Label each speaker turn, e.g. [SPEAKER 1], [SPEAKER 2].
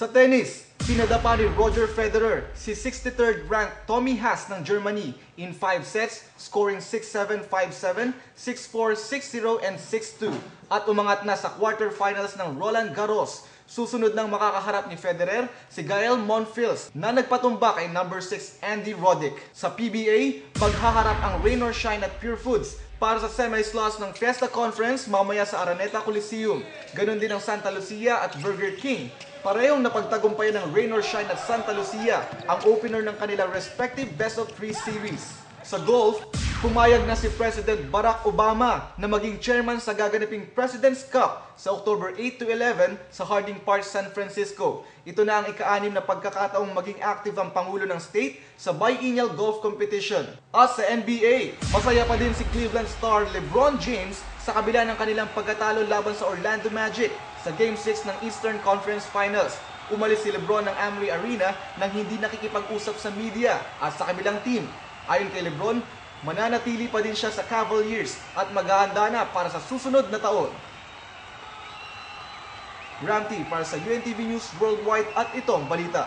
[SPEAKER 1] Sa tennis, pinadapa ni Roger Federer si 63rd ranked Tommy Haas ng Germany in 5 sets, scoring 6-7, 5-7, 6-4, 6-0, and 6-2 at umangat na sa quarterfinals ng Roland Garros. Susunod ng makakaharap ni Federer si Gael Monfils na nagpatumba kay number 6 Andy Roddick. Sa PBA, maghaharap ang Rain or Shine at Pure Foods para sa semi-slots ng Fiesta Conference mamaya sa Araneta Coliseum. Ganon din ang Santa Lucia at Burger King. Parehong napagtagumpayan ng Rain or Shine at Santa Lucia ang opener ng kanilang respective Best of 3 series. Sa golf, pumayag na si President Barack Obama na maging chairman sa gaganaping President's Cup sa October 8 to 11 sa Harding Park, San Francisco. Ito na ang ika-6 na pagkakataong maging active ang Pangulo ng State sa biennial golf competition. At sa NBA, masaya pa din si Cleveland star LeBron James sa kabila ng kanilang pagkatalo laban sa Orlando Magic sa Game 6 ng Eastern Conference Finals. Umalis si LeBron ng Amway Arena nang hindi nakikipag-usap sa media at sa kabilang team. Ayon kay LeBron, mananatili pa din siya sa Cavaliers at maghahanda na para sa susunod na taon. Ram T para sa UNTV News Worldwide at itong balita.